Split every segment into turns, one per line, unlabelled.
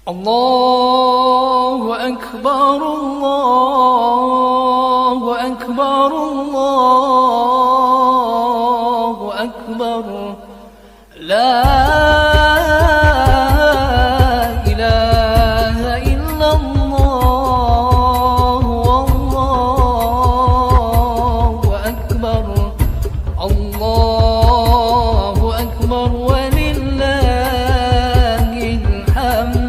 الله أكبر الله أكبر الله أكبر لا إله إلا الله والله أكبر الله أكبر ولله الحمد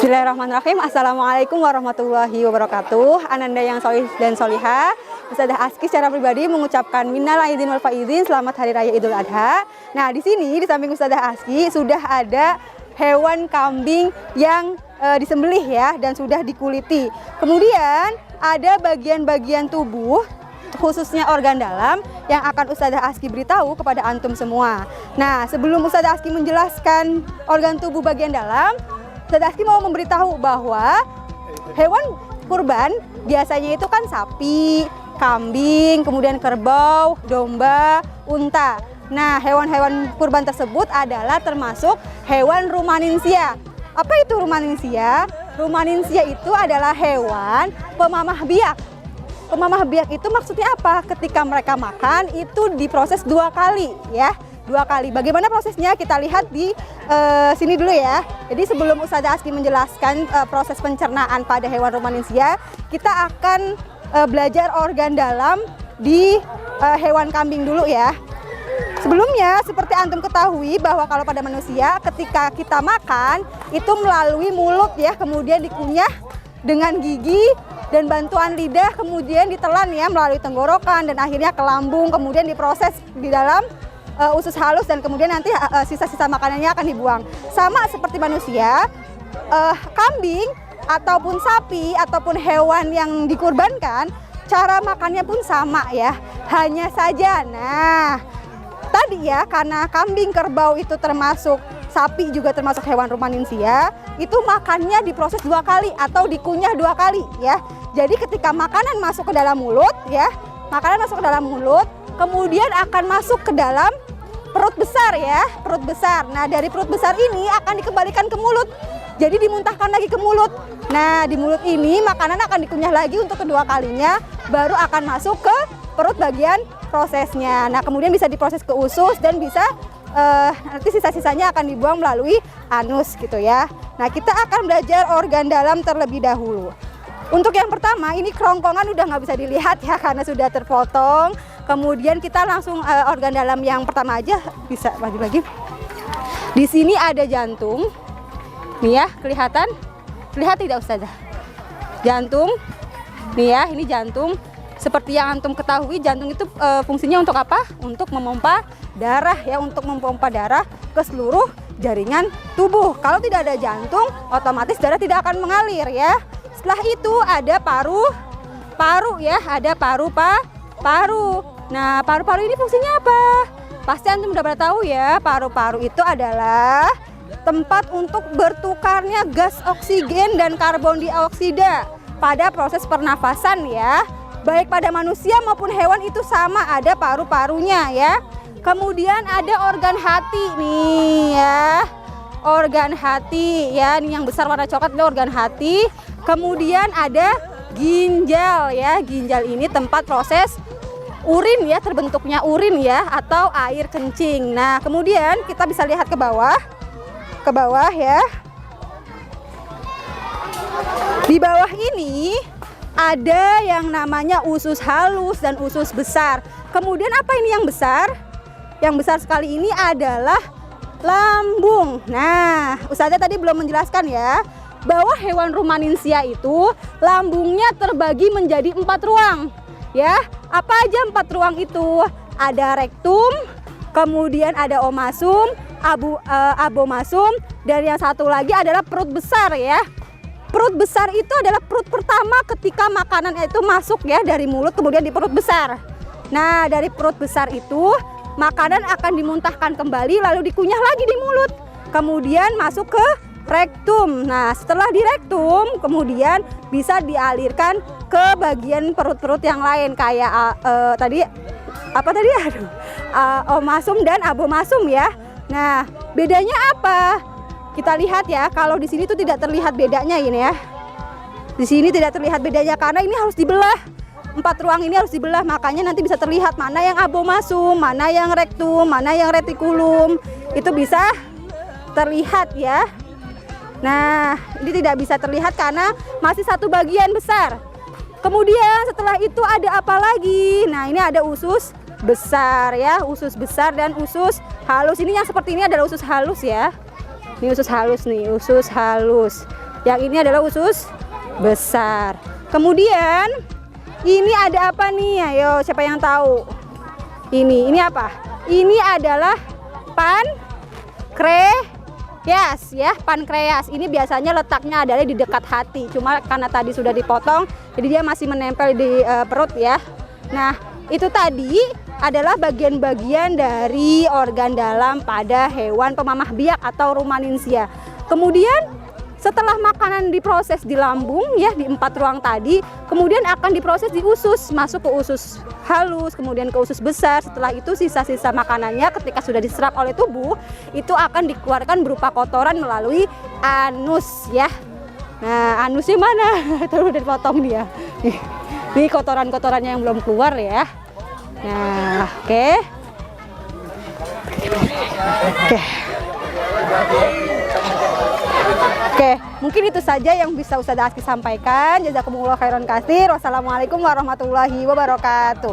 Bismillahirrahmanirrahim. Assalamualaikum warahmatullahi wabarakatuh. Ananda yang solih dan solihah, Ustazah Aski secara pribadi mengucapkan minal aidin wal faizin, selamat hari raya Idul Adha. Nah, di sini di samping Ustazah Aski sudah ada hewan kambing yang disembelih ya dan sudah dikuliti. Kemudian ada bagian-bagian tubuh khususnya organ dalam yang akan Ustazah Aski beritahu kepada antum semua. Nah, sebelum Ustazah Aski menjelaskan organ tubuh bagian dalam, Ustazah Aski mau memberitahu bahwa hewan kurban biasanya itu kan sapi, kambing, kemudian kerbau, domba, unta. Nah, hewan-hewan kurban tersebut adalah termasuk hewan rumaninsia. Apa itu rumaninsia? Rumaninsia itu adalah hewan pemamah biak. Pemamah biak itu maksudnya apa? Ketika mereka makan itu diproses 2 kali ya. 2 kali. Bagaimana prosesnya? Kita lihat di sini dulu ya. Jadi sebelum Ustazah Aski menjelaskan proses pencernaan pada hewan rumaninsia, kita akan belajar organ dalam di hewan kambing dulu ya. Sebelumnya, seperti antum ketahui bahwa kalau pada manusia ketika kita makan itu melalui mulut ya, kemudian dikunyah dengan gigi dan bantuan lidah, kemudian ditelan ya melalui tenggorokan dan akhirnya ke lambung, kemudian diproses di dalam usus halus dan kemudian nanti sisa-sisa makanannya akan dibuang. Sama seperti manusia, kambing ataupun sapi ataupun hewan yang dikurbankan, cara makannya pun sama ya. Hanya saja, nah tadi ya, karena kambing, kerbau itu termasuk, sapi juga termasuk hewan rumaninsia, itu makannya diproses 2 kali atau dikunyah 2 kali ya. Jadi ketika makanan masuk ke dalam mulut ya, makanan masuk ke dalam mulut, kemudian akan masuk ke dalam perut besar ya, perut besar. Nah, dari perut besar ini akan dikembalikan ke mulut. Jadi dimuntahkan lagi ke mulut. Nah, di mulut ini makanan akan dikunyah lagi untuk kedua kalinya, baru akan masuk ke perut bagian prosesnya. Nah, kemudian bisa diproses ke usus dan bisa nanti sisa-sisanya akan dibuang melalui anus gitu ya. Nah, kita akan belajar organ dalam terlebih dahulu. Untuk yang pertama, ini kerongkongan udah nggak bisa dilihat ya karena sudah terpotong. Kemudian kita langsung organ dalam yang pertama aja, bisa maju lagi. Di sini ada jantung. Nih ya, kelihatan? Lihat tidak Ustazah? Jantung. Nih ya, ini jantung. Seperti yang antum ketahui, jantung itu fungsinya untuk apa? Untuk memompa darah ya, untuk memompa darah ke seluruh jaringan tubuh. Kalau tidak ada jantung, otomatis darah tidak akan mengalir ya. Setelah itu ada paru ya, ada paru. Nah, paru-paru ini fungsinya apa? Pasti antum udah pada tahu ya, paru-paru itu adalah tempat untuk bertukarnya gas oksigen dan karbon dioksida pada proses pernafasan ya. Baik pada manusia maupun hewan itu sama, ada paru-parunya ya. Kemudian ada organ hati nih ya. organ hati ya. Ini yang besar warna coklat itu organ hati. Kemudian ada ginjal ya. Ginjal ini tempat proses urin ya, terbentuknya urin ya atau air kencing. Nah, kemudian kita bisa lihat ke bawah ya. Di bawah ini ada yang namanya usus halus dan usus besar. Kemudian apa ini yang besar? Yang besar sekali ini adalah lambung. Nah, Ustazah tadi belum menjelaskan ya, bahwa hewan rumaninsia itu lambungnya terbagi menjadi 4 ruang. Ya, apa aja 4 ruang itu? Ada rektum, kemudian ada omasum, abomasum, dan yang satu lagi adalah perut besar ya. Perut besar itu adalah perut pertama ketika makanan itu masuk ya dari mulut kemudian di perut besar. Nah, dari perut besar itu makanan akan dimuntahkan kembali lalu dikunyah lagi di mulut. Kemudian masuk ke rektum. Nah, setelah di rektum kemudian bisa dialirkan ke bagian perut-perut yang lain kayak omasum dan abomasum ya. Nah, bedanya apa? Kita lihat ya, kalau di sini tuh tidak terlihat bedanya ini ya. Di sini tidak terlihat bedanya karena ini harus dibelah. 4 ruang ini harus dibelah, makanya nanti bisa terlihat mana yang abomasum, mana yang rektum, mana yang retikulum. Itu bisa terlihat ya. Nah, ini tidak bisa terlihat karena masih satu bagian besar. Kemudian setelah itu ada apa lagi? Nah, ini ada usus besar ya, usus besar dan usus halus. Ini yang seperti ini adalah usus halus ya. Ini usus halus nih, usus halus. Yang ini adalah usus besar. Kemudian ini ada apa nih? Ayo, siapa yang tahu? Ini apa? Ini adalah pankreas ya, pankreas. Ini biasanya letaknya adalah di dekat hati. Cuma karena tadi sudah dipotong, jadi dia masih menempel di perut ya. Nah, itu tadi adalah bagian-bagian dari organ dalam pada hewan pemamah biak atau rumaninsia. Kemudian setelah makanan diproses di lambung ya di 4 ruang tadi, kemudian akan diproses di usus, masuk ke usus halus, kemudian ke usus besar. Setelah itu sisa-sisa makanannya ketika sudah diserap oleh tubuh itu akan dikeluarkan berupa kotoran melalui anus ya. Nah, anusnya mana? Terus udah dipotong dia. Ini kotoran-kotorannya yang belum keluar ya. Nah, oke, mungkin itu saja yang bisa Ustazah Aski sampaikan. Jazakumullah khairan katsir. Wassalamualaikum warahmatullahi wabarakatuh.